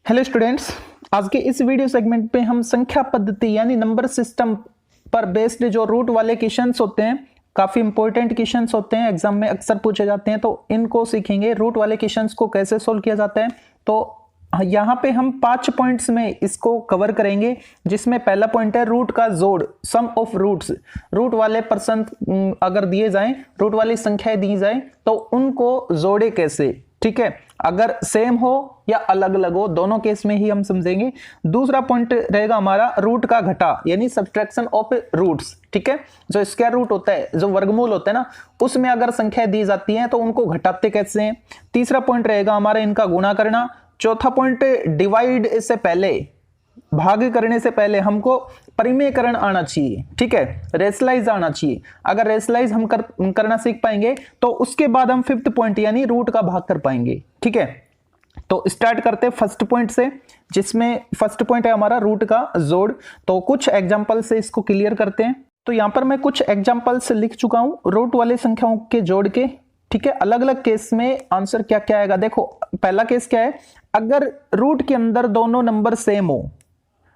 Hello students, आज के इस वीडियो सेगमेंट पे हम संख्या पद्धति यानी नंबर सिस्टम पर बेस्ड जो रूट वाले क्वेश्चंस होते हैं, काफ़ी इंपॉर्टेंट क्वेश्चंस होते हैं, एग्जाम में अक्सर पूछे जाते हैं, तो इनको सीखेंगे। रूट वाले क्वेश्चंस को कैसे सोल्व किया जाता है, तो यहाँ पे हम 5 पॉइंट्स में इसको कवर करेंगे, जिसमें पहला पॉइंट है रूट का जोड़, सम ऑफ रूट्स। रूट वाले पर्सन अगर दिए जाएं, रूट वाली संख्याएं दी जाए तो उनको जोड़े कैसे, ठीक है, अगर सेम हो या अलग अलग हो, दोनों केस में ही हम समझेंगे। दूसरा पॉइंट रहेगा हमारा रूट का घटा यानी सब्ट्रैक्शन ऑफ रूट्स, ठीक है, जो स्क्वायर रूट होता है, जो वर्गमूल होता है ना, उसमें अगर संख्या दी जाती है तो उनको घटाते कैसे हैं। तीसरा पॉइंट रहेगा हमारा इनका गुणा करना। चौथा पॉइंट डिवाइड से पहले, भाग करने से पहले हमको परिमेयकरण आना चाहिए, ठीक है, रेशनलाइज आना चाहिए। अगर रेशनलाइज हम करना सीख पाएंगे तो उसके बाद हम फिफ्थ पॉइंट यानी रूट का भाग कर पाएंगे, ठीक है। तो स्टार्ट करते हैं फर्स्ट पॉइंट से, जिसमें फर्स्ट पॉइंट है हमारा रूट का जोड़। तो कुछ एग्जांपल से इसको क्लियर करते हैं। तो यहां पर मैं कुछ एग्जांपल्स लिख चुका हूं रूट वाले संख्याओं के जोड़ के, ठीक है। अलग अलग केस में आंसर क्या क्या आएगा, देखो पहला केस क्या है, अगर रूट के अंदर दोनों नंबर सेम हो,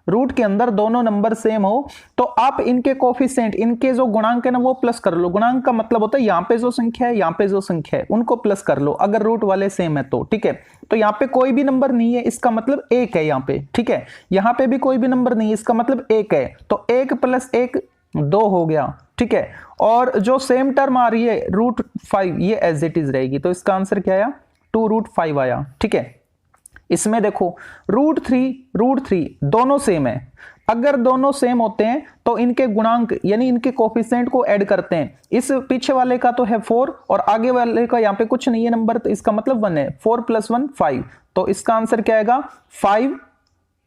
रूट के अंदर दोनों नंबर सेम हो तो आप इनके कोफिशिएंट, इनके जो गुणांक है ना वो प्लस कर लो। गुणांक का मतलब होता है यहां पे जो संख्या है, यहां पे जो संख्या है, उनको प्लस कर लो अगर रूट वाले सेम है तो, ठीक है। तो यहां पे कोई भी नंबर नहीं है, इसका मतलब एक है यहां पे, ठीक है। यहां पे भी कोई भी नंबर नहीं है, इसका मतलब एक है, तो 1 + 1 2 हो गया, ठीक है। और जो सेम टर्म आ रही है √5, ये एज इट इज रहेगी, तो इसका आंसर क्या आया, 2√5 आया, ठीक है। इसमें देखो √3 दोनों सेम है। अगर दोनों सेम होते हैं तो इनके गुणांक यानी इनके कोफिशिएंट को ऐड करते हैं। इस पीछे वाले का तो है 4 और आगे वाले का यहाँ पे कुछ नहीं है नंबर, तो इसका मतलब 1 है। 4 + 1 5, तो इसका आंसर क्या आएगा 5।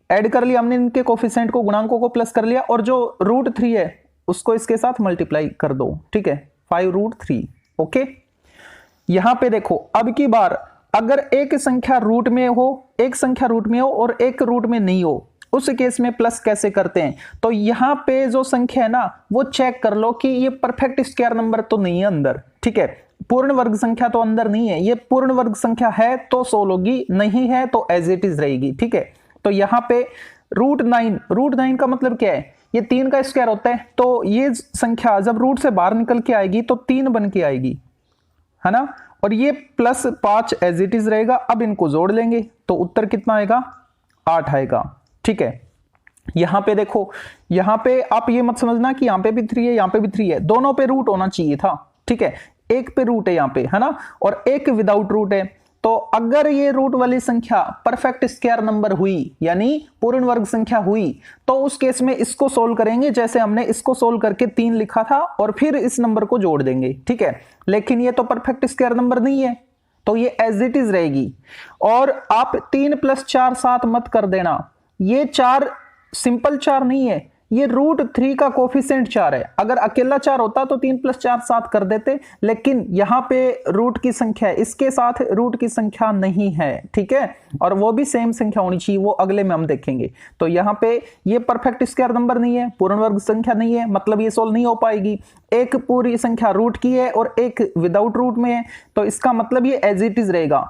ऐड कर लिया हमने इनके कोफिशिएंट को, गुणांकों को प्लस कर लिया, और जो √3 है उसको इसके साथ मल्टीप्लाई कर दो, ठीक है, 5√3, ओके। यहां पे देखो अब की बार अगर एक संख्या रूट में हो, एक संख्या रूट में हो और एक रूट में नहीं हो, उस केस में प्लस कैसे करते हैं। तो यहां पे जो संख्या है ना वो चेक कर लो कि ये परफेक्ट स्क्वायर नंबर तो नहीं है अंदर, ठीक है, पूर्ण वर्ग संख्या तो अंदर नहीं है। ये पूर्ण वर्ग संख्या है तो सोल्व होगी, नहीं है तो एज इट इज रहेगी, ठीक है। तो यहां पे √9 का मतलब क्या है, ये 3 का स्क्वायर होता है, तो ये संख्या जब रूट से बाहर निकल के आएगी तो 3 बन के आएगी, है ना, और ये +5 एज इट इज रहेगा। अब इनको जोड़ लेंगे तो उत्तर कितना आएगा, 8 आएगा, ठीक है। यहां पे देखो, यहां पे आप ये मत समझना कि यहां पे भी 3 है यहां पे भी 3 है, दोनों पे रूट होना चाहिए था, ठीक है। एक पे रूट है यहां पे, है ना, और एक विदाउट रूट है। तो अगर ये रूट वाली संख्या परफेक्ट स्क्वायर नंबर हुई यानी पूर्ण वर्ग संख्या हुई, तो उस केस में इसको सोल्व करेंगे जैसे हमने इसको सोल्व करके 3 लिखा था, और फिर इस नंबर को जोड़ देंगे, ठीक है। लेकिन ये तो परफेक्ट स्क्वायर नंबर नहीं है, तो ये एज इट इज रहेगी। और आप 3 + 4 7 मत कर देना, ये 4 सिंपल 4 नहीं है, ये √3 का कोफिशिएंट 4 है। अगर अकेला 4 होता तो 3 + 4 7 कर देते, लेकिन यहां पे रूट की संख्या है, इसके साथ रूट की संख्या नहीं है, ठीक है, और वो भी सेम संख्या होनी चाहिए, वो अगले में हम देखेंगे। तो यहां पे ये परफेक्ट स्क्वायर नंबर नहीं है, पूर्ण वर्ग संख्या नहीं है, मतलब ये सोल्व नहीं हो पाएगी। एक पूरी संख्या रूट की है और एक विदाउट रूट में है, तो इसका मतलब ये एज इट इज रहेगा,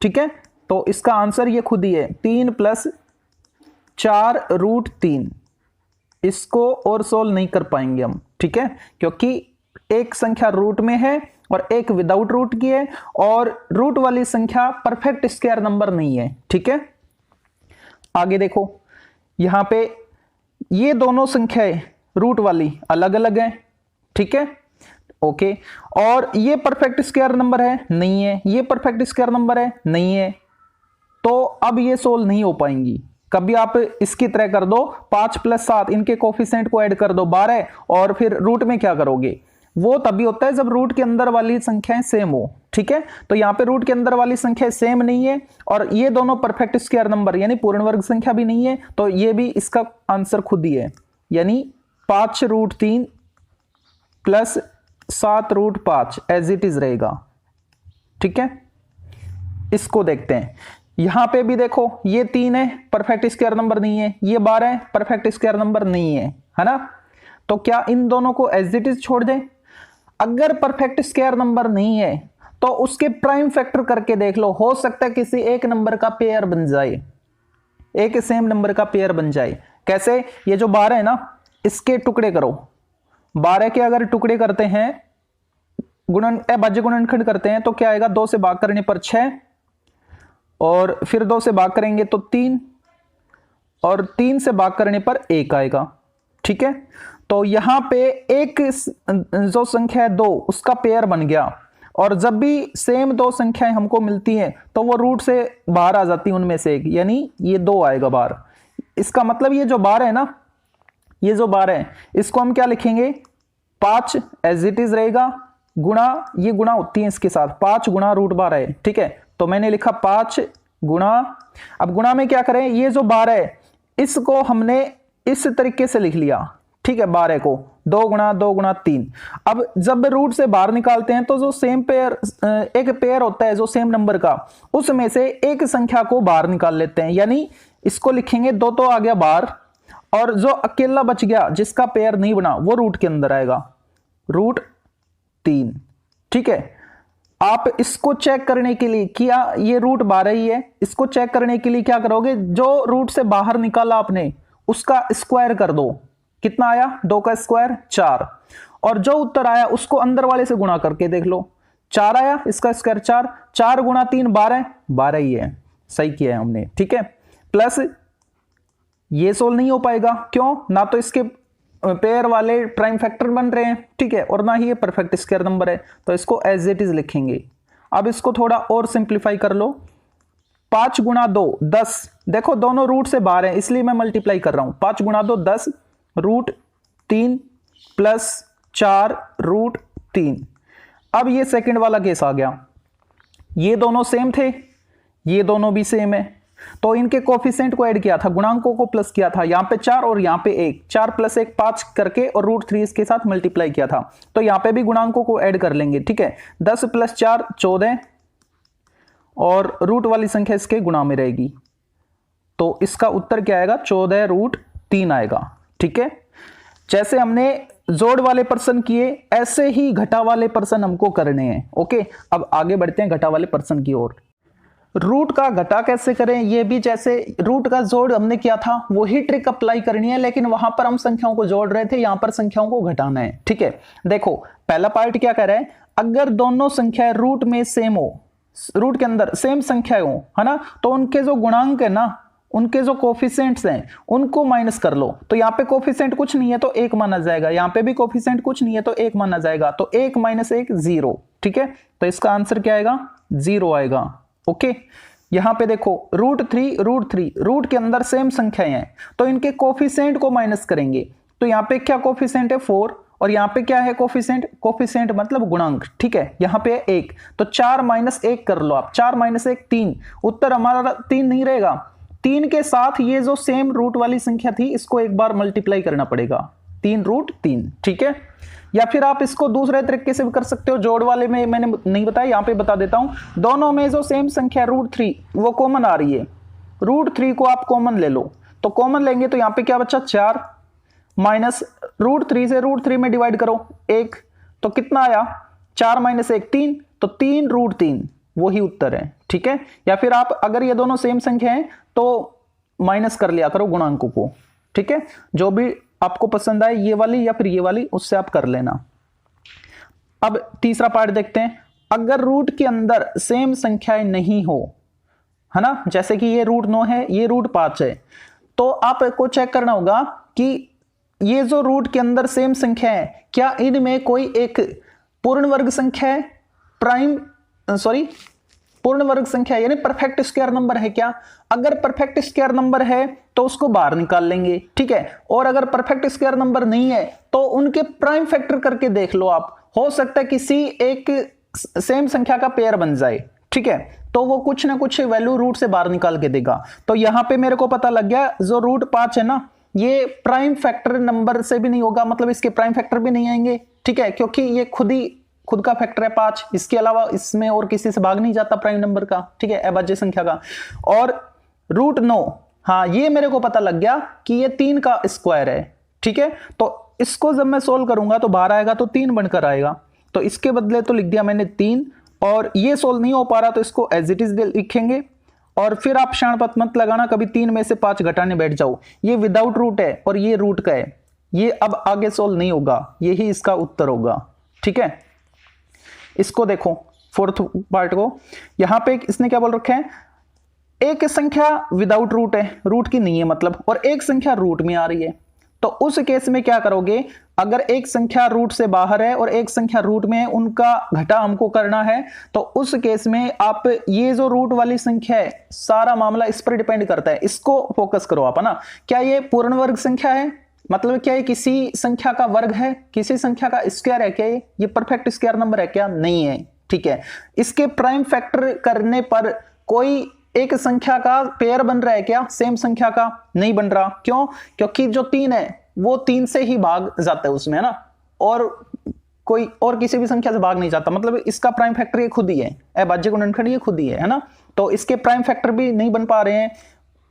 ठीक है। तो इसका आंसर ये खुद ही है, 3 + 4 √3। इसको और सोल्व नहीं कर पाएंगे हम, ठीक है, क्योंकि एक संख्या रूट में है और एक विदाउट रूट की है, और रूट वाली संख्या परफेक्ट स्क्वायर नंबर नहीं है, ठीक है। आगे देखो, यहां पे ये दोनों संख्याएं रूट वाली अलग अलग हैं, ठीक है, ओके। और ये परफेक्ट स्क्वायर नंबर है, नहीं है, ये परफेक्ट स्क्वायर नंबर है, नहीं है, तो अब ये सोल्व नहीं हो पाएंगी। कभी आप इसकी तरह कर दो, 5 + 7 इनके कोफिशिएंट को ऐड कर दो 12, और फिर रूट में क्या करोगे, वो तभी होता है जब रूट के अंदर वाली संख्याएं सेम हो, ठीक है। तो यहाँ पे रूट के अंदर वाली संख्या सेम नहीं है, और ये दोनों परफेक्ट स्क्वायर नंबर यानी पूर्ण वर्ग संख्या भी नहीं है, तो ये भी इसका आंसर खुद ही है, यानी 5√3 + 7√5 एज इट इज रहेगा, ठीक है। इसको देखते हैं, यहां पे भी देखो ये 3 है, परफेक्ट स्क्वायर नंबर नहीं है, ये 12 है, परफेक्ट स्क्वायर नंबर नहीं है, है ना। तो क्या इन दोनों को एज इट इज छोड़ दें। अगर परफेक्ट स्क्वायर नंबर नहीं है तो उसके प्राइम फैक्टर करके देख लो, हो सकता है किसी एक नंबर का पेयर बन जाए, एक सेम नंबर का पेयर बन जाए। कैसे? ये जो 12 है ना, इसके टुकड़े करो, 12 के अगर टुकड़े करते हैं, भाज्य गुणनखंड करते हैं तो क्या आएगा, 2 से भाग करने पर 6 और फिर 2 से भाग करेंगे तो 3 और 3 से भाग करने पर 1 आएगा। ठीक है, तो यहां पे एक जो संख्या है 2 उसका पेयर बन गया, और जब भी सेम 2 संख्याएं हमको मिलती हैं तो वो रूट से बाहर आ जाती है उनमें से एक, यानी ये 2 आएगा बाहर। इसका मतलब ये जो 12 है ना, ये जो 12 है इसको हम क्या लिखेंगे, 5 एज इट इज रहेगा, गुणा, ये गुणा होती है इसके साथ, 5 गुणा रूट 12 है। ठीक है, तो मैंने लिखा 5 गुणा, अब गुणा में क्या करें, ये जो 12 है इसको हमने इस तरीके से लिख लिया। ठीक है, 12 को 2 गुणा 3। अब जब रूट से बाहर निकालते हैं तो जो सेम पेयर, एक पेयर होता है जो सेम नंबर का, उसमें से एक संख्या को बाहर निकाल लेते हैं, यानी इसको लिखेंगे 2 तो आ गया बाहर, और जो अकेला बच गया जिसका पेयर नहीं बना वो रूट के अंदर आएगा, रूट 3। ठीक है, आप इसको चेक करने के लिए, क्या ये रूट 12 ही है, इसको चेक करने के लिए क्या करोगे, जो रूट से बाहर निकाला आपने उसका स्क्वायर कर दो। कितना आया, 2 का स्क्वायर 4, और जो उत्तर आया उसको अंदर वाले से गुणा करके देख लो, 4 आया, इसका स्क्वायर 4, 4 गुणा 3 12, 12 ही है, सही किया है हमने। ठीक है, प्लस ये सोल्व नहीं हो पाएगा, क्यों, ना तो इसके पेयर वाले प्राइम फैक्टर बन रहे हैं, ठीक है, और ना ही ये परफेक्ट स्क्वायर नंबर है, तो इसको एज इट इज लिखेंगे। अब इसको थोड़ा और सिंप्लीफाई कर लो, 5 गुणा 2 10, देखो दोनों रूट से बाहर हैं इसलिए मैं मल्टीप्लाई कर रहा हूं, 5 गुणा 2 10 रूट 3 प्लस 4 रूट 3। अब ये सेकंड वाला केस आ गया, ये दोनों सेम थे, ये दोनों भी सेम है, तो इनके कोफिशिएंट को ऐड किया था, गुणांकों को प्लस किया था, यहां पे 4 और यहां पे 1, 4 प्लस 1 5 करके और रूट 3 इसके साथ मल्टीप्लाई किया था, तो यहां पे भी गुणांकों को ऐड कर लेंगे। ठीक है, 10 प्लस 4 14, और रूट वाली संख्या इसके गुणा में रहेगी, तो इसका उत्तर क्या आएगा, 14 रूट 3 आएगा। ठीक है, जैसे हमने जोड़ वाले पर्सन किए ऐसे ही घटा वाले पर्सन हमको करने हैं। ओके, अब आगे बढ़ते हैं घटा वाले पर्सन की ओर। रूट का घटा कैसे करें, ये भी जैसे रूट का जोड़ हमने किया था वही ट्रिक अप्लाई करनी है, लेकिन वहां पर हम संख्याओं को जोड़ रहे थे, यहां पर संख्याओं को घटाना है। ठीक है, देखो पहला पार्ट क्या कह रहा है, अगर दोनों संख्याएं रूट में सेम हो, रूट के अंदर सेम संख्याएं हो, है ना, तो उनके जो गुणांक है ना, उनके जो कोफिशिएंट्स हैं उनको माइनस कर लो, तो यहाँ पे कोफिशिएंट कुछ नहीं है तो 1 माना जाएगा, यहाँ पे भी कोफिशिएंट कुछ नहीं है तो 1 माना जाएगा, तो 1 माइनस 1 0। ठीक है, तो इसका आंसर क्या आएगा, 0 आएगा। ओके, यहां पे देखो रूट 3 रूट के अंदर सेम संख्याएं हैं तो इनके कोफिशिएंट को माइनस करेंगे, तो यहाँ पे क्या कोफिशिएंट है 4, और यहाँ पे क्या है कोफिशिएंट मतलब गुणांक। ठीक है, यहाँ पे 1, तो 4 माइनस 1 कर लो आप, 4 माइनस 1 3, उत्तर हमारा 3 नहीं रहेगा, 3 के साथ ये जो सेम रूट वाली संख्या थी इसको एक बार मल्टीप्लाई करना पड़ेगा, 3 रूट 3। ठीक है, या फिर आप इसको दूसरे तरीके से भी कर सकते हो, जोड़ वाले में मैंने नहीं बताया, यहां पे बता देता हूं, दोनों में जो सेम संख्या रूट 3 वो कॉमन आ रही है, रूट 3 को आप कॉमन ले लो, तो कॉमन लेंगे तो यहां पे क्या बचा 4, माइनस रूट 3 से रूट 3 में डिवाइड करो 1, तो कितना आया 4 माइनस 1 3, तो 3 रूट 3 वही उत्तर है। ठीक है, या फिर आप अगर ये दोनों सेम संख्या हैं तो माइनस कर लिया करो गुणांकों को। ठीक है, जो भी आपको पसंद आए, ये वाली या फिर ये वाली, उससे आप कर लेना। अब तीसरा पार्ट देखते हैं, अगर रूट के अंदर सेम संख्याएं नहीं हो, है ना, जैसे कि ये रूट 9 है, ये रूट 5 है, तो आपको चेक करना होगा कि ये जो रूट के अंदर सेम संख्या है क्या इनमें कोई एक पूर्ण वर्ग संख्या है, पूर्ण वर्ग संख्या यानी परफेक्ट स्क्वायर नंबर है क्या, अगर परफेक्ट स्क्वायर नंबर है तो उसको बाहर निकाल लेंगे। ठीक है, और अगर परफेक्ट स्क्वायर नंबर नहीं है तो उनके प्राइम फैक्टर करके देख लो आप, हो सकता है किसी एक सेम संख्या का पेयर बन जाए। ठीक है, तो वो कुछ ना कुछ वैल्यू रूट से बाहर निकाल के देगा, तो यहां पे मेरे को पता लग गया जो रूट 5 है ना, ये प्राइम फैक्टर नंबर से भी नहीं होगा, मतलब इसके प्राइम फैक्टर भी नहीं आएंगे। ठीक है, क्योंकि ये खुद का फैक्टर है 5, इसके अलावा इसमें और किसी से भाग नहीं जाता प्राइम नंबर का। ठीक है, अभाज्य संख्या का। और रूट 9, हाँ ये मेरे को पता लग गया कि ये 3 का स्क्वायर है। ठीक है, तो इसको जब मैं सोल्व करूंगा तो बाहर आएगा तो 3 बनकर आएगा, तो इसके बदले तो लिख दिया मैंने 3, और ये सोल्व नहीं हो पा रहा तो इसको एज इट इज लिखेंगे, और फिर आप शाणपत मत लगाना कभी 3 में से 5 घटाने बैठ जाओ। ये विदाउट रूट है और ये रूट का है, ये अब आगे सोल्व नहीं होगा, यही इसका उत्तर होगा। ठीक है, इसको देखो फोर्थ पार्ट को, यहां पे इसने क्या बोल रखा है, एक संख्या विदाउट रूट है, रूट की नहीं है मतलब, और एक संख्या रूट में आ रही है। तो उस केस में क्या करोगे, अगर एक संख्या रूट से बाहर है और एक संख्या रूट में है, उनका घटा हमको करना है, तो उस केस में आप ये जो रूट वाली संख्या है, सारा मामला इस पर डिपेंड करता है, इसको फोकस करो आप, है ना। क्या ये पूर्ण वर्ग संख्या है, मतलब क्या ये किसी संख्या का वर्ग है, किसी संख्या का स्क्वायर है क्या, ये परफेक्ट स्क्वायर नंबर है क्या, नहीं है। ठीक है, इसके प्राइम फैक्टर करने पर कोई एक संख्या का पेयर बन रहा है क्या, सेम संख्या का नहीं बन रहा, क्यों, क्योंकि जो 3 है वो 3 से ही भाग जाता है उसमें, है ना, और कोई और किसी भी संख्या से भाग नहीं जाता, मतलब इसका प्राइम फैक्टर ये खुद ही है, अभाज्य गुणनखंड ये खुद ही है ना। तो इसके प्राइम फैक्टर भी नहीं बन पा रहे हैं,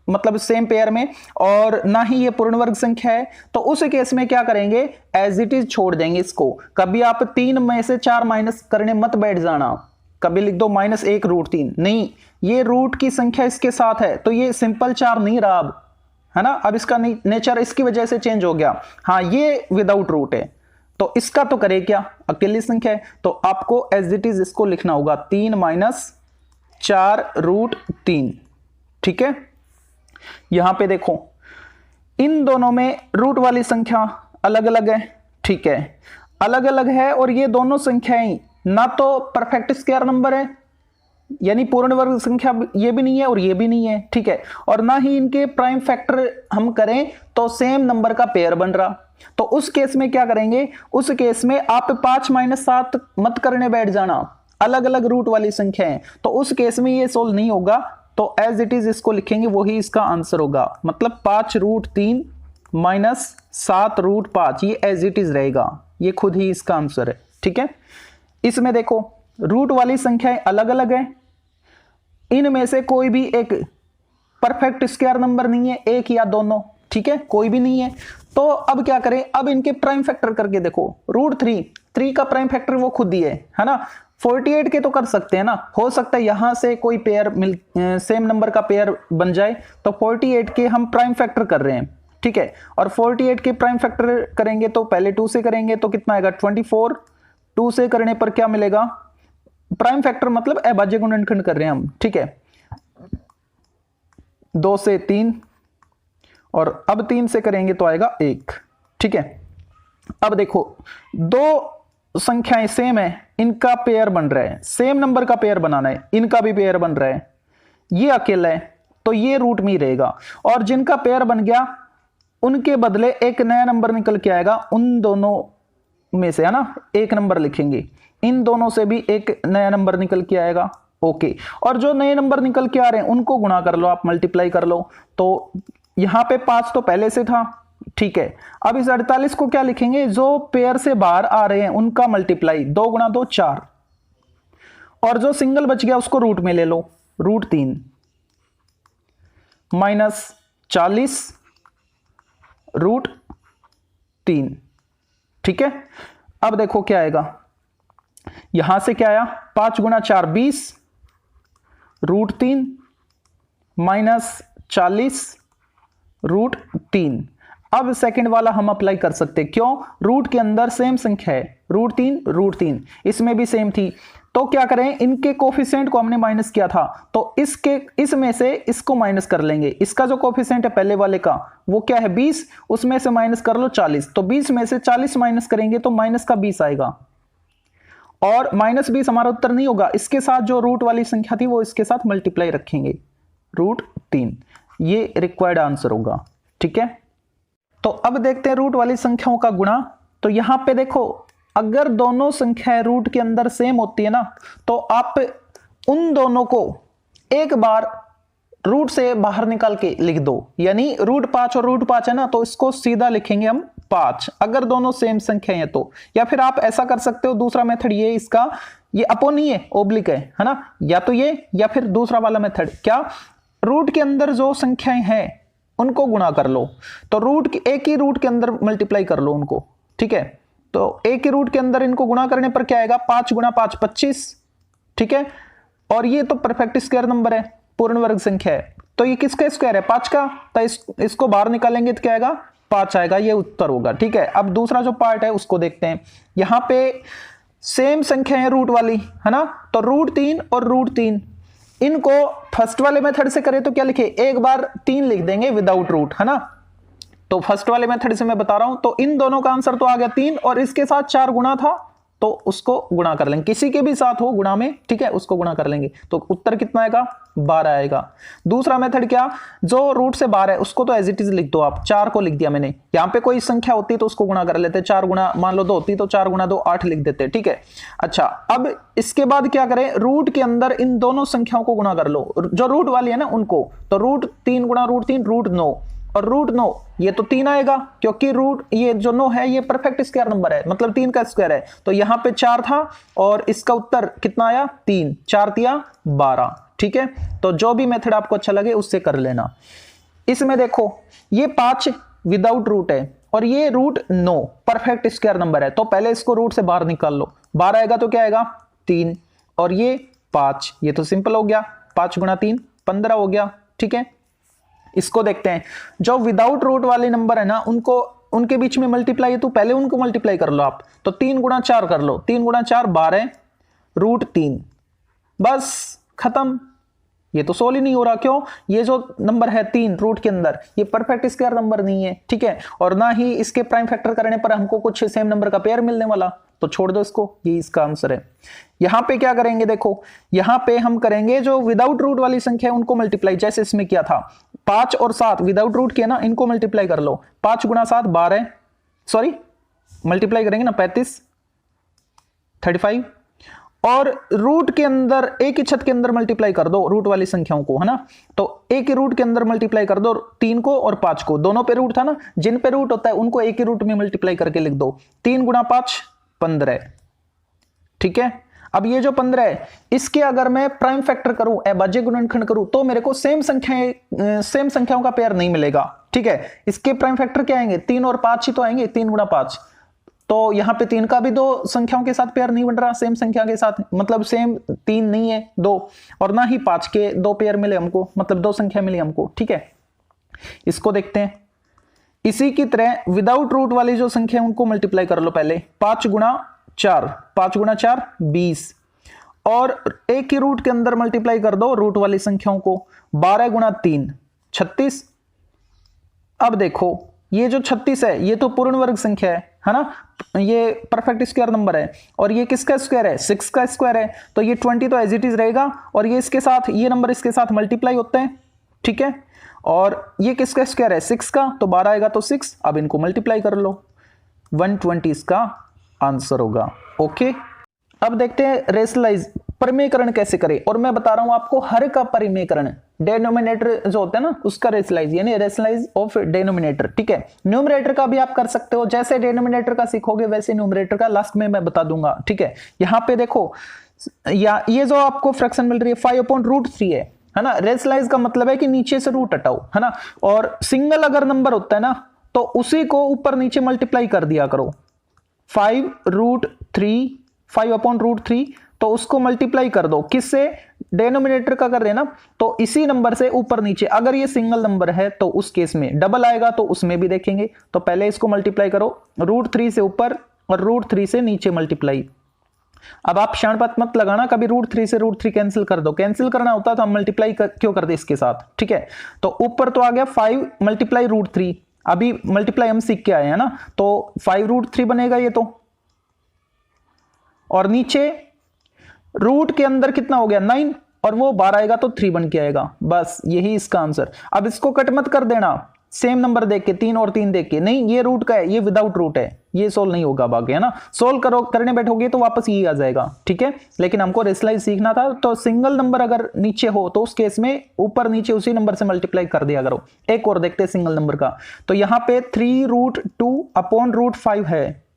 मतलब सेम पेयर में, और ना ही ये पूर्ण वर्ग संख्या है। तो उस केस में क्या करेंगे, एज इट इज छोड़ देंगे इसको। कभी आप 3 में से 4 माइनस करने मत बैठ जाना, कभी लिख दो -1 रूट 3, नहीं, ये रूट की संख्या इसके साथ है तो ये सिंपल 4 नहीं रहा अब, है ना, अब इसका नेचर इसकी वजह से चेंज हो गया। हाँ, ये विदाउट रूट है, तो इसका तो करे क्या, अकेली संख्या है, तो आपको एज इट इज इसको लिखना होगा 3 - 4 रूट 3। ठीक है, यहां पे देखो इन दोनों में रूट वाली संख्या अलग अलग है। ठीक है, अलग अलग है, और ये दोनों संख्याएं ना तो परफेक्ट स्क्वायर नंबर है, यानी पूर्ण वर्ग संख्या ये भी नहीं है और ये भी नहीं है। ठीक है, और ना ही इनके प्राइम फैक्टर हम करें तो सेम नंबर का पेयर बन रहा। तो उस केस में क्या करेंगे, उस केस में आप 5 - 7 मत करने बैठ जाना, अलग अलग रूट वाली संख्या है, तो उस केस में ये सोल्व नहीं होगा। तो एज इट इज इसको लिखेंगे, वही इसका आंसर होगा, मतलब 5 रूट 3 - 7 रूट 5, ये एज इट इज रहेगा, ये खुद ही इसका आंसर है। ठीक है, इसमें देखो रूट वाली संख्याएं अलग अलग है, इनमें से कोई भी एक परफेक्ट स्क्वायर नंबर नहीं है, एक या दोनों। ठीक है, कोई भी नहीं है, तो अब क्या करें, अब इनके प्राइम फैक्टर करके देखो, रूट 3 का प्राइम फैक्टर वो खुद ही है ना, 48 के तो कर सकते हैं ना, हो सकता है यहां से कोई पेयर सेम नंबर का पेयर बन जाए, तो 48 के हम प्राइम फैक्टर कर रहे हैं। ठीक है, और 48 के प्राइम फैक्टर करेंगे तो पहले 2 से करेंगे तो कितना आएगा 24, 2 से करने पर क्या मिलेगा, प्राइम फैक्टर मतलब अभाज्य गुणनखंड कर रहे हैं हम। ठीक है, 2 से 3, और अब 3 से करेंगे तो आएगा 1। ठीक है, अब देखो दो संख्याएं सेम है, इनका पेयर बन रहा है, सेम नंबर का पेयर बनाना है, इनका भी पेयर बन रहा है, ये अकेला है तो ये रूट में ही रहेगा, और जिनका पेयर बन गया उनके बदले एक नया नंबर निकल के आएगा, उन दोनों में से, है ना, एक नंबर लिखेंगे, इन दोनों से भी एक नया नंबर निकल के आएगा। ओके, और जो नए नंबर निकल के आ रहे हैं उनको गुणा कर लो, आप मल्टीप्लाई कर लो, तो यहां पे 5 तो पहले से था। ठीक है, अब इस 48 को क्या लिखेंगे, जो पेयर से बाहर आ रहे हैं उनका मल्टीप्लाई, 2 × 2 4, और जो सिंगल बच गया उसको रूट में ले लो, रूट 3 -40 रूट 3। ठीक है, अब देखो क्या आएगा, यहां से क्या आया, 5 × 4 20 रूट 3 -40 रूट 3। अब सेकंड वाला हम अप्लाई कर सकते, क्यों, रूट के अंदर सेम संख्या है, रूट 3, इसमें भी सेम थी, तो क्या करें, इनके कोफिशिएंट को हमने माइनस किया था, तो इसमें से इसको माइनस कर लेंगे, इसका जो कोफिशिएंट है पहले वाले का वो क्या है 20, उसमें से माइनस कर लो 40, तो 20 में से 40 माइनस करेंगे तो माइनस का 20 आएगा, और -20 हमारा उत्तर नहीं होगा, इसके साथ जो रूट वाली संख्या थी वो इसके साथ मल्टीप्लाई रखेंगे, रूट 3, ये रिक्वायर्ड आंसर होगा। ठीक है, तो अब देखते हैं रूट वाली संख्याओं का गुणा। तो यहां पे देखो, अगर दोनों संख्याएं रूट के अंदर सेम होती है ना, तो आप उन दोनों को एक बार रूट से बाहर निकाल के लिख दो, यानी रूट 5 और रूट 5 है ना, तो इसको सीधा लिखेंगे हम 5, अगर दोनों सेम संख्याएं हैं तो। या फिर आप ऐसा कर सकते हो, दूसरा मेथड ये, इसका ये अपो नहीं है, ओब्लिक है ना, या तो ये या फिर दूसरा वाला मेथड, क्या, रूट के अंदर जो संख्याएं हैं उनको गुणा कर लो, तो एक ही रूट के अंदर मल्टीप्लाई कर लो उनको। ठीक है, तो एक ही रूट के अंदर इनको गुणा करने पर क्या आएगा, 5 × 5 25। ठीक है, और ये तो परफेक्ट स्क्वायर नंबर है, पूर्ण वर्ग संख्या है। तो ये किसका स्क्वायर है? 5 का। तो इसको बाहर निकालेंगे तो क्या आएगा? 5 आएगा, ये उत्तर होगा। ठीक है, अब दूसरा जो पार्ट है उसको देखते हैं। यहां पे सेम संख्या है रूट वाली, है ना, तो √3 और √3 इनको फर्स्ट वाले मेथड से करें तो क्या लिखे? एक बार 3 लिख देंगे विदाउट रूट, है ना। तो फर्स्ट वाले मेथड से मैं बता रहा हूं, तो इन दोनों का आंसर तो आ गया 3 और इसके साथ 4 गुणा था तो उसको गुणा कर लेंगे, किसी के भी साथ हो गुणा में, ठीक है, उसको गुणा कर लेंगे तो उत्तर कितना आएगा? 12 आएगा। दूसरा मेथड क्या? जो रूट से बाहर है उसको तो एज इट इज लिख दो आप, 4 को लिख दिया मैंने। यहां पे कोई संख्या होती तो उसको गुणा कर लेते, 4 गुणा मान लो 2 होती तो 4 गुणा 2 8 लिख देते, ठीक है। अच्छा, अब इसके बाद क्या करें? रूट के अंदर इन दोनों संख्याओं को गुणा कर लो, जो रूट वाली है ना उनको। तो √3 गुणा √3 √9 और √9 ये तो 3 आएगा क्योंकि रूट ये जो 9 है ये परफेक्ट स्क्वायर नंबर है, मतलब 3 का स्क्वायर है। तो यहां पे 4 था और इसका उत्तर कितना आया? 3, 4 तिया 12, ठीक है। तो जो भी मेथड आपको अच्छा लगे उससे कर लेना। इसमें देखो ये 5 विदाउट रूट है और ये √9 परफेक्ट स्क्वायर नंबर है, तो पहले इसको रूट से बाहर निकाल लो। 12 आएगा तो क्या आएगा? 3 और ये 5, ये तो सिंपल हो गया, 5 गुणा 3 15 हो गया, ठीक है। इसको देखते हैं, जो विदाउट रूट वाले नंबर है ना उनको, उनके बीच में मल्टीप्लाई है तो पहले उनको मल्टीप्लाई कर लो आप। तो 3 गुणा 4 कर लो, 3 गुणा 4 12 √3, बस खत्म। ये तो सोल्व ही नहीं हो रहा, क्यों? ये जो नंबर है 3 रूट के अंदर ये परफेक्ट स्क्वायर नंबर नहीं है, ठीक है, और ना ही इसके प्राइम फैक्टर करने पर हमको कुछ सेम नंबर का पेयर मिलने वाला, तो छोड़ दो इसको, ये इसका आंसर है। यहां पे क्या करेंगे? देखो यहां पे हम करेंगे जो विदाउट रूट वाली संख्या है उनको मल्टीप्लाई, जैसे इसमें किया था 5 और 7 विदाउट रूट किया ना, इनको मल्टीप्लाई कर लो। 5 गुणा 7 12, सॉरी मल्टीप्लाई करेंगे ना 35 35, और रूट के अंदर एक ही छत के अंदर मल्टीप्लाई कर दो रूट वाली संख्याओं को, है ना। तो एक ही रूट के अंदर मल्टीप्लाई कर दो 3 को और 5 को, दोनों पे रूट था ना, जिन पे रूट होता है उनको एक ही रूट में मल्टीप्लाई करके लिख दो। 3 गुणा 5 15, ठीक है। अब ये जो 15 है इसके अगर मैं प्राइम फैक्टर करूं, अभाज्य गुणनखंड करूं, तो मेरे को सेम संख्याओं का पेयर नहीं मिलेगा, ठीक है। इसके प्राइम फैक्टर क्या आएंगे? 3 और 5 ही तो आएंगे, 3 गुणा 5। तो यहां पे 3 का भी 2 संख्याओं के साथ पेयर नहीं बन रहा, सेम संख्या के साथ, मतलब सेम 3 नहीं है 2, और ना ही 5 के 2 पेयर मिले हमको, मतलब 2 संख्या मिली हमको, ठीक है। इसको देखते हैं। इसी की तरह विदाउट रूट वाली जो संख्या उनको मल्टीप्लाई कर लो पहले। 5 गुणा 4 5 गुणा 4 20, और एक ही रूट के अंदर मल्टीप्लाई कर दो रूट वाली संख्याओं को। 12 गुणा 3 36। अब देखो ये जो 36 है ये तो पूर्ण वर्ग संख्या है ना, ये परफेक्ट स्क्वायर नंबर है, और ये किसका स्क्वायर है? 6 का स्क्वायर है, तो ये 20 तो एज इट इज रहेगा, और ये इसके साथ, ये नंबर इसके साथ मल्टीप्लाई होते हैं, ठीक है। और ये किसका स्क्वायर है? 6 का, तो 12 आएगा तो 6। अब इनको मल्टीप्लाई कर लो, 120 इसका आंसर होगा। ओके, अब देखते हैं रेशनलाइज परिमेयकरण कैसे करें, और मैं बता रहा हूं आपको हर का परिमेयकरण, डेनोमिनेटर जो होता है ना उसका रेशनलाइज, यानी रेशनलाइज ऑफ डेनोमिनेटर, ठीक है। न्यूमरेटर का भी आप कर सकते हो, जैसे डेनोमिनेटर का सीखोगे वैसे न्यूमरेटर का लास्ट में मैं बता दूंगा, ठीक है। यहां पे देखो या ये जो आपको फ्रैक्शन मिल रही है 5/√3 है ना। रेशनलाइज का मतलब है कि नीचे से रूट हटाओ, है ना, और सिंगल अगर नंबर होता है ना तो उसी को ऊपर नीचे मल्टीप्लाई कर दिया करो। 5/√3 तो उसको मल्टीप्लाई कर दो, किससे? डेनोमिनेटर का कर रहे हैं ना, तो इसी नंबर से ऊपर नीचे। अगर ये सिंगल नंबर है तो उस केस में डबल आएगा, तो उसमें भी देखेंगे। तो पहले इसको मल्टीप्लाई करो, √3 से ऊपर और √3 से नीचे मल्टीप्लाई। अब आप क्षणपत मत लगाना, कभी √3 से √3 कैंसिल कर दो, कैंसिल करना होता तो हम मल्टीप्लाई क्यों करते इसके साथ, ठीक है। तो ऊपर तो आ गया 5 मल्टीप्लाई √3, अभी मल्टीप्लाई हम सीख के आए हैं ना, तो 5√3 बनेगा ये तो, और नीचे रूट के अंदर कितना हो गया 9, और वो 12 आएगा तो 3 बन के आएगा, बस यही इसका आंसर। अब इसको कट मत कर देना सेम नंबर देख के, 3 और 3 देख के, नहीं ये रूट का है, ये विदाउट रूट है, ये सोल्व नहीं होगा बाकी, है ना। सोल्व करो, करने बैठोगे तो वापस ये आ जाएगा, ठीक है। लेकिन हमको रेशनलाइज सीखना था, तो सिंगल नंबर अगर नीचे हो तो उस केस में ऊपर नीचे उसी नंबर से मल्टीप्लाई कर दिया करो। एक और देखते हैं सिंगल नंबर का, तो यहां पे 3√2/√5 है,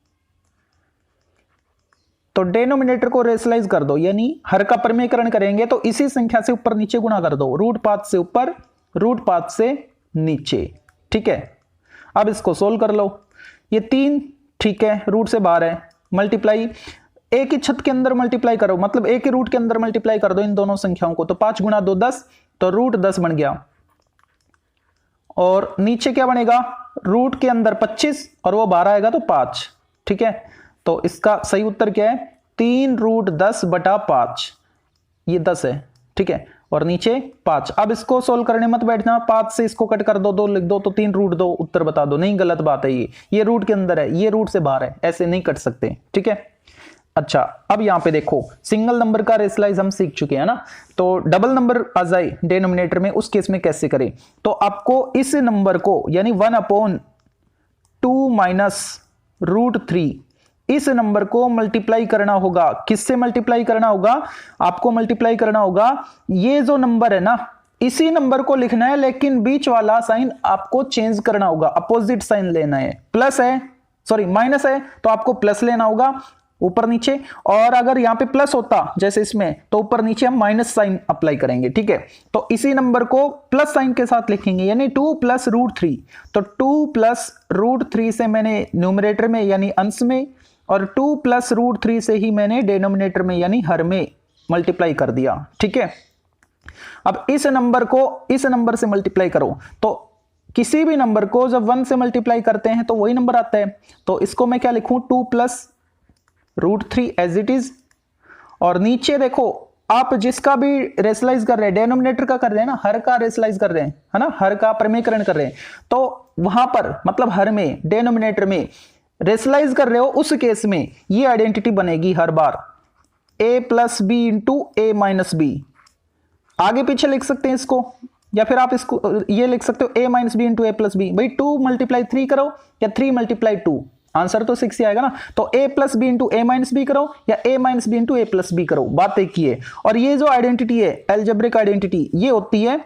तो डेनोमिनेटर को रेशनलाइज कर दो, यानी हर का परिमेयकरण करेंगे तो इसी संख्या से ऊपर नीचे गुणा कर दो, √5 से ऊपर √5 से नीचे, ठीक है। अब इसको सोल्व कर लो, ये 3 ठीक है, रूट से बाहर है, मल्टीप्लाई एक ही छत के अंदर मल्टीप्लाई करो, मतलब एक ही रूट के अंदर मल्टीप्लाई कर दो इन दोनों संख्याओं को, तो 5 गुना 2 10, तो रूट 10 बन गया। और नीचे क्या बनेगा, रूट के अंदर 25 और वो 12 आएगा तो 5। ठीक है, तो इसका सही उत्तर क्या है, 3 रूट 10 बटा 5, ये 10 है। ठीक है, और नीचे 5। अब इसको सोल्व करने मत बैठना, 5 से इसको कट कर दो, 2 लिख दो, तो 3 रूट 2 उत्तर बता दो। नहीं, गलत बात है, ये रूट के अंदर है, ये रूट से बाहर है, ऐसे नहीं कट सकते। ठीक है, अच्छा अब यहां पे देखो सिंगल नंबर का रेशलाइज हम सीख चुके हैं ना, तो डबल नंबर आ जाए डिनोमिनेटर में, उस केस में कैसे करें। तो आपको इस नंबर को यानी 1/2 माइनस रूट 3 इस नंबर को मल्टीप्लाई करना होगा। किससे मल्टीप्लाई करना होगा, आपको मल्टीप्लाई करना होगा, ये जो नंबर है ना इसी नंबर को लिखना है, लेकिन बीच वाला साइन आपको चेंज करना होगा, अपोजिट साइन लेना है। प्लस है, सॉरी माइनस है, तो आपको प्लस लेना होगा ऊपर नीचे, और अगर यहां पे प्लस होता जैसे इसमें, तो ऊपर नीचे हम माइनस साइन अप्लाई करेंगे। ठीक है, तो इसी नंबर को प्लस साइन के साथ लिखेंगे, यानी 2 प्लस रूट 3। तो 2 प्लस रूट 3 से मैंने न्यूमरेटर में यानी अंश में, और 2 प्लस रूट 3 से ही मैंने डिनोमिनेटर में यानी हर में मल्टीप्लाई कर दिया। ठीक है, अब इस नंबर को इस नंबर से मल्टीप्लाई करो, तो किसी भी नंबर को जब 1 से मल्टीप्लाई करते हैं तो वही नंबर आता है। तो इसको मैं क्या लिखूं, 2 plus root 3 as it is, और नीचे देखो आप जिसका भी रेशलाइज कर रहे हैं, डिनोमिनेटर का कर रहे हैं ना, हर का रेशलाइज कर रहे हैं, है ना, हर का प्रमेयकरण कर रहे हैं, तो वहां पर मतलब हर में डिनोमिनेटर में रेशलाइज कर रहे हो, उस केस में ये आइडेंटिटी बनेगी हर बार, a plus b into a minus b. आगे पीछे लिख सकते हैं इसको, या फिर आप इसको ये लिख सकते हो a minus b into a plus b. भाई 2 मल्टीप्लाई 3 करो या 3 मल्टीप्लाई 2, आंसर तो 6 ही आएगा ना। तो a plus b into a minus b करो या a minus b into a plus b करो, बात एक ही है। और ये जो आइडेंटिटी है एलजेब्रिक आइडेंटिटी, ये होती है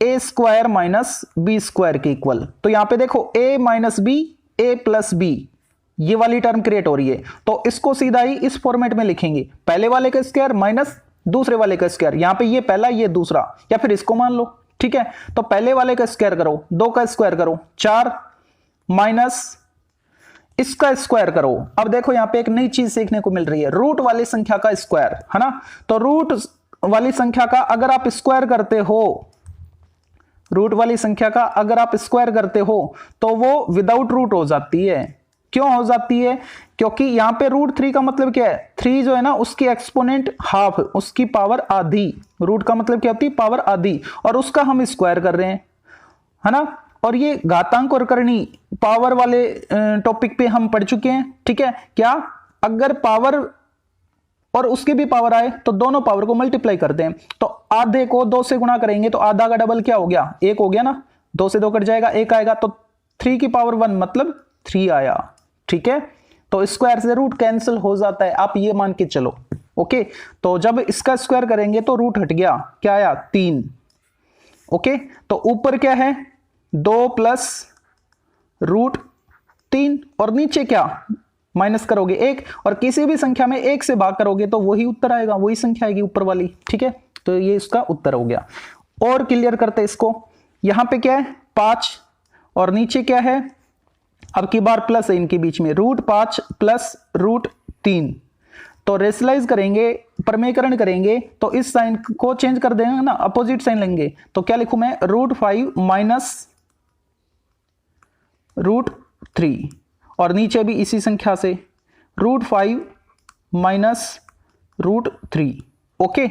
a square minus B square के इक्वल। तो यहां पे देखो a minus b a plus b, ये वाली टर्म क्रिएट हो रही है, तो इसको सीधा ही इस फॉर्मेट में लिखेंगे, पहले वाले का स्क्वायर माइनस दूसरे वाले का स्क्वायर। यहां पे ये पहला ये दूसरा, या फिर इसको मान लो। ठीक है, तो पहले वाले का स्क्वायर करो, 2 का स्क्वायर करो 4, माइनस इसका स्क्वायर करो। अब देखो यहां पे एक नई चीज सीखने को मिल रही है, रूट वाली संख्या का स्क्वायर, है ना। तो रूट वाली संख्या का अगर आप स्क्वायर करते हो, रूट वाली संख्या का अगर आप स्क्वायर करते हो तो वो विदाउट रूट हो जाती है। क्यों हो जाती है, क्योंकि यहां पे रूट 3 का मतलब क्या है, 3 जो है ना उसकी एक्सपोनेंट हाफ, उसकी पावर आधी। रूट का मतलब क्या होती है, पावर आधी, और उसका हम स्क्वायर कर रहे हैं, है ना। और ये घातांक और करनी पावर वाले टॉपिक पे हम पढ़ चुके हैं। ठीक है, क्या अगर पावर और उसके भी पावर आए तो दोनों पावर को मल्टीप्लाई करते हैं, तो आधे को 2 से गुणा करेंगे तो आधा का डबल क्या हो गया, 1 हो गया ना, 2 से 2 कट जाएगा, 1 आएगा, तो 3 की पावर 1 मतलब 3 आया। ठीक है, तो स्क्वायर से रूट कैंसिल हो जाता है, आप ये मान के चलो। ओके, तो जब इसका स्क्वायर करेंगे तो रूट हट गया, क्या आया 3। ओके, तो ऊपर क्या है 2 प्लस रूट 3, और नीचे क्या माइनस करोगे 1, और किसी भी संख्या में 1 से भाग करोगे तो वही उत्तर आएगा, वही संख्या आएगी ऊपर वाली। ठीक है, तो ये इसका उत्तर हो गया। और क्लियर करते इसको, यहां पे क्या है 5, और नीचे क्या है, अब की बार प्लस है इनके बीच में, रूट 5 प्लस रूट 3। तो रेशलाइज करेंगे, प्रमेयकरण करेंगे, तो इस साइन को चेंज कर देंगे ना, अपोजिट साइन लेंगे, तो क्या लिखूं मैं, रूट 5 माइनस रूट 3, और नीचे भी इसी संख्या से रूट 5 माइनस रूट 3। ओके,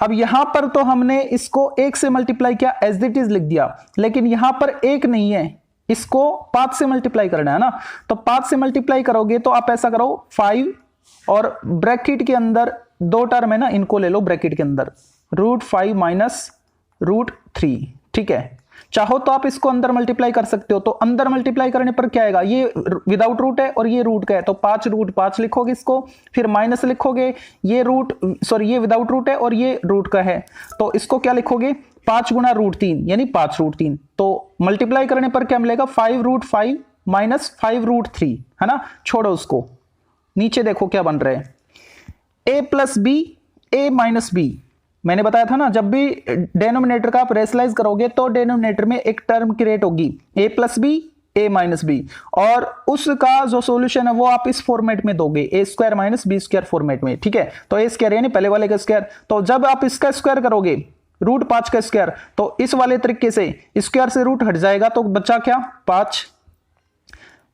अब यहां पर तो हमने इसको 1 से मल्टीप्लाई किया, एज इट इज लिख दिया, लेकिन यहां पर 1 नहीं है, इसको 5 से मल्टीप्लाई करना है ना। तो 5 से मल्टीप्लाई करोगे तो आप ऐसा करो 5, और ब्रैकेट के अंदर 2 टर्म है ना, इनको ले लो ब्रैकेट के अंदर, रूट 5 माइनस रूट 3। ठीक है, चाहो तो आप इसको अंदर मल्टीप्लाई कर सकते हो, तो अंदर मल्टीप्लाई करने पर क्या आएगा, ये विदाउट रूट है और ये रूट का है, तो 5 रूट 5 लिखोगे इसको, फिर माइनस लिखोगे, ये रूट सॉरी ये विदाउट रूट है और ये रूट का है, तो इसको क्या लिखोगे 5 गुना रूट 3 यानी 5 रूट 3। तो मल्टीप्लाई करने पर क्या मिलेगा 5 रूट 5 माइनस 5 रूट 3, है ना। छोड़ो उसको, नीचे देखो क्या बन रहा है, a plus b a minus b. मैंने बताया था ना, जब भी डिनोमिनेटर का आप रेशलाइज करोगे तो डिनोमिनेटर में एक टर्म क्रिएट होगी, a plus b a minus b, और उसका जो सॉल्यूशन है वो आप इस फॉर्मेट में दोगे, A square minus B square format में, ठीक है। तो ए स्क्वायर यानी पहले वाले का स्क्वायर, तो जब आप इसका स्क्वायर करोगे रूट 5 का स्क्वायर, तो इस वाले तरीके से स्क्वायर से रूट हट जाएगा, तो बचा क्या 5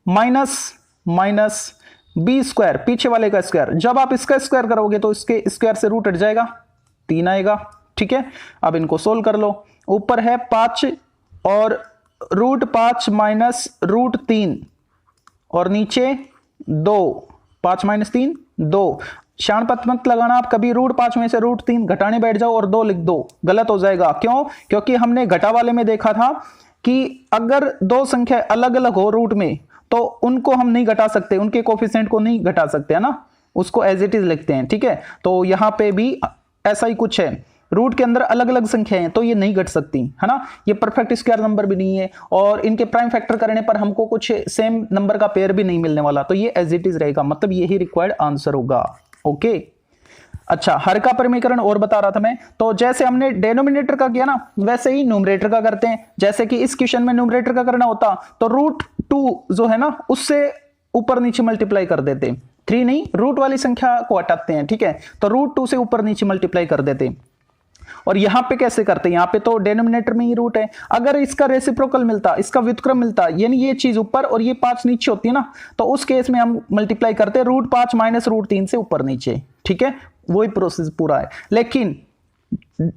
माइनस माइनस बी स्क्वायर पीछे वाले का स्क्वायर, जब आप इसका स्क्वायर करोगे तो इसके स्क्वायर से रूट हट जाएगा 3 आएगा, ठीक है। अब इनको सोल्व कर लो, ऊपर है 5 और रूट 5 माइनस रूट 3 और नीचे 2, 5 माइनस 3 2, शाणपत मत लगाना आप कभी, रूट 5 में से रूट 3 घटाने बैठ जाओ और 2 लिख दो, गलत हो जाएगा। क्यों? क्योंकि हमने घटा वाले में देखा था कि अगर दो संख्या अलग अलग हो रूट में तो उनको हम नहीं घटा सकते, उनके कोफिशिएंट को नहीं घटा सकते, है ना, उसको एज इट इज लिखते हैं, ठीक है। तो यहां पे भी ऐसा ही कुछ है, रूट के अंदर अलग अलग संख्याएं हैं तो ये नहीं घट सकती, है ना, ये परफेक्ट स्क्वायर नंबर भी नहीं है, और इनके प्राइम फैक्टर करने पर हमको कुछ सेम नंबर का पेयर भी नहीं मिलने वाला, तो ये एज इट इज रहेगा, मतलब यही रिक्वायर्ड आंसर होगा। ओके, अच्छा, हर का परिमीकरण और बता रहा था मैं, तो जैसे हमने डेनोमिनेटर का किया ना वैसे ही न्यूमरेटर का करते हैं। जैसे कि इस क्वेश्चन में न्यूमरेटर का करना होता तो रूट 2 जो है ना उससे ऊपर नीचे मल्टीप्लाई कर देते, 3 नहीं, रूट वाली संख्या को हटाते हैं, ठीक है, तो रूट 2 से ऊपर नीचे मल्टीप्लाई कर देते। और यहां पे कैसे करते हैं, यहां पे तो डेनोमिनेटर में ही रूट है, अगर इसका रेसिप्रोकल मिलता, इसका व्युत्क्रम मिलता, यानी ये चीज ऊपर और ये 5 नीचे होती है ना, तो उस केस में हम मल्टीप्लाई करते हैं रूट 5 माइनस रूट 3 से ऊपर नीचे, ठीक है, वही प्रोसेस पूरा है। लेकिन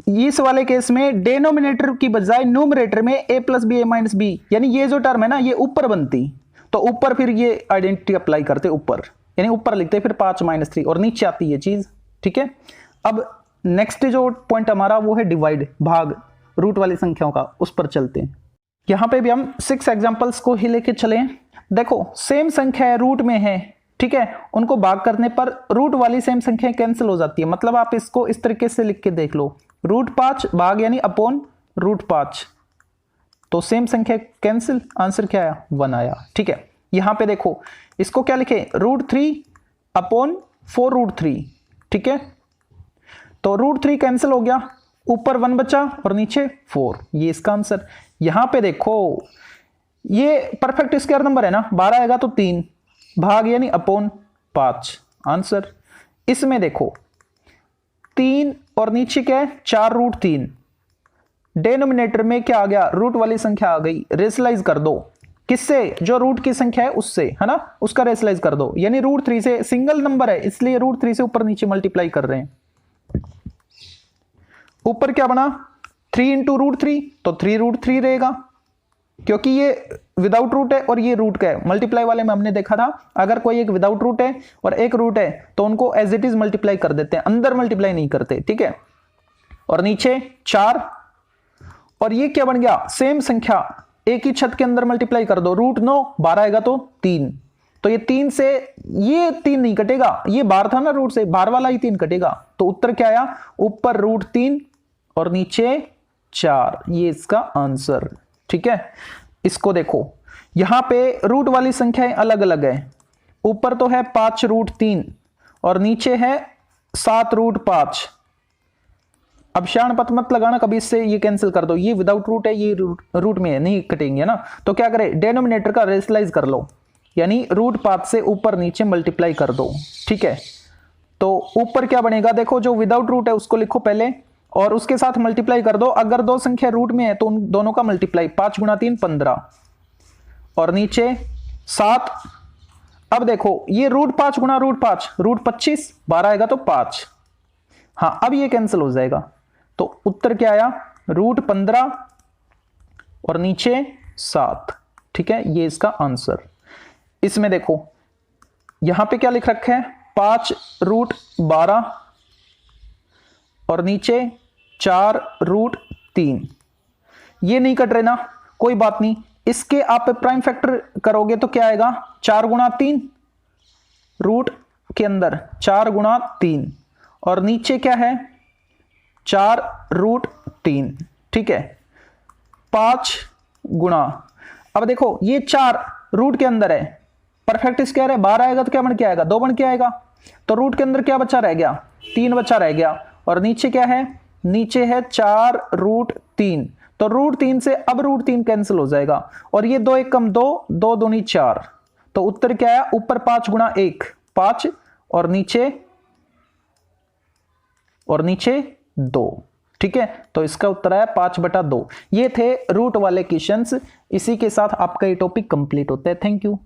इस वाले केस में डेनोमिनेटर की बजाय न्यूमरेटर में a plus b a minus b, यानी ये जो टर्म है ना ये ऊपर बनती, तो ऊपर फिर ये आइडेंटिटी अप्लाई करते ऊपर, यानी ऊपर लिखते फिर 5 माइनस 3 और नीचे आती है चीज, ठीक है। अब नेक्स्ट जो पॉइंट हमारा वो है डिवाइड, भाग रूट वाली संख्याओं का, उस पर चलते हैं। यहां पे भी हम 6 एग्जांपल्स को ही लेके चले। देखो सेम संख्या है, रूट में है, ठीक है, उनको भाग करने पर रूट वाली सेम संख्या कैंसिल हो जाती है, मतलब आप इसको इस तरीके से लिख के देख लो, रूट 5 भाग यानी अपॉन रूट 5, तो सेम संख्या कैंसिल, आंसर क्या आया 1 आया, ठीक है। यहां पे देखो इसको क्या लिखे, रूट 3 अपॉन 4 रूट 3, ठीक है, तो रूट 3 कैंसिल हो गया, ऊपर 1 बचा और नीचे 4, ये इसका आंसर। यहां पे देखो ये परफेक्ट स्क्वायर नंबर है ना, 12 आएगा तो 3, भाग यानी अपॉन 5, आंसर। इसमें देखो 3 और नीचे क्या है 4 रूट 3, डेनोमिनेटर में क्या आ गया, रूट वाली संख्या आ गई, रेशनलाइज कर दो, किससे, जो रूट की संख्या है उससे, है ना, उसका रेशनलाइज कर दो, यानी रूट 3 से, सिंगल नंबर है इसलिए रूट 3 से ऊपर नीचे मल्टीप्लाई कर रहे हैं। ऊपर क्या बना 3 इंटू रूट 3, तो 3 रूट 3 रहेगा, क्योंकि ये विदाउट रूट है और ये रूट का है। मल्टीप्लाई वाले में हमने देखा था अगर कोई एक विदाउट रूट है और एक रूट है तो उनको एज इट इज मल्टीप्लाई कर देते हैं, अंदर मल्टीप्लाई नहीं करते, ठीक है। और नीचे 4, और ये क्या बन गया, सेम संख्या एक ही छत के अंदर मल्टीप्लाई कर दो, रूट 9 12 आएगा तो 3, तो ये 3 से ये 3 नहीं कटेगा, ये बाहर था ना रूट से, बाहर वाला ही 3 कटेगा, तो उत्तर क्या आया, ऊपर रूट 3 और नीचे 4, ये इसका आंसर, ठीक है। इसको देखो यहां पे रूट वाली संख्याएं अलग अलग है, ऊपर तो है 5 रूट 3 और नीचे है 7 रूट 5। अब शाणपत मत लगाना कभी, इससे ये कैंसिल कर दो, ये विदाउट रूट है, ये रूट में है, नहीं कटेंगे ना, तो क्या करें डेनोमिनेटर का रेशनलाइज कर लो, यानी रूट 5 से ऊपर नीचे मल्टीप्लाई कर दो, ठीक है। तो ऊपर क्या बनेगा, देखो जो विदाउट रूट है उसको लिखो पहले और उसके साथ मल्टीप्लाई कर दो, अगर दो संख्या रूट में है तो उन दोनों का मल्टीप्लाई, 5 गुणा 3 15 और नीचे 7। अब देखो ये रूट 5 गुणा रूट 5, रूट 25, 12 आएगा तो 5, हाँ अब ये कैंसिल हो जाएगा, तो उत्तर क्या आया रूट 15 और नीचे 7, ठीक है, ये इसका आंसर। इसमें देखो यहां पे क्या लिख रखा है 5 रूट 12 और नीचे 4 रूट 3, ये नहीं कट रहे ना, कोई बात नहीं, इसके आप प्राइम फैक्टर करोगे तो क्या आएगा 4 गुणा 3, रूट के अंदर 4 गुणा 3 और नीचे क्या है 4 रूट 3, ठीक है, 5 गुणा, अब देखो ये 4 रूट के अंदर है, परफेक्ट स्क्वायर है, 12 आएगा तो क्या बन के आएगा 2 बन के आएगा, तो रूट के अंदर क्या बचा रह गया 3 बचा रह गया, और नीचे क्या है, नीचे है 4 रूट 3, तो √3 से अब √3 कैंसिल हो जाएगा और ये 2 1 कम 2, 2 दूनी 4, तो उत्तर क्या आया, ऊपर 5 गुणा 1 5 और नीचे 2। ठीक है, तो इसका उत्तर आया 5/2। ये थे रूट वाले क्वेश्चंस। इसी के साथ आपका ये टॉपिक कंप्लीट होता है। Thank you.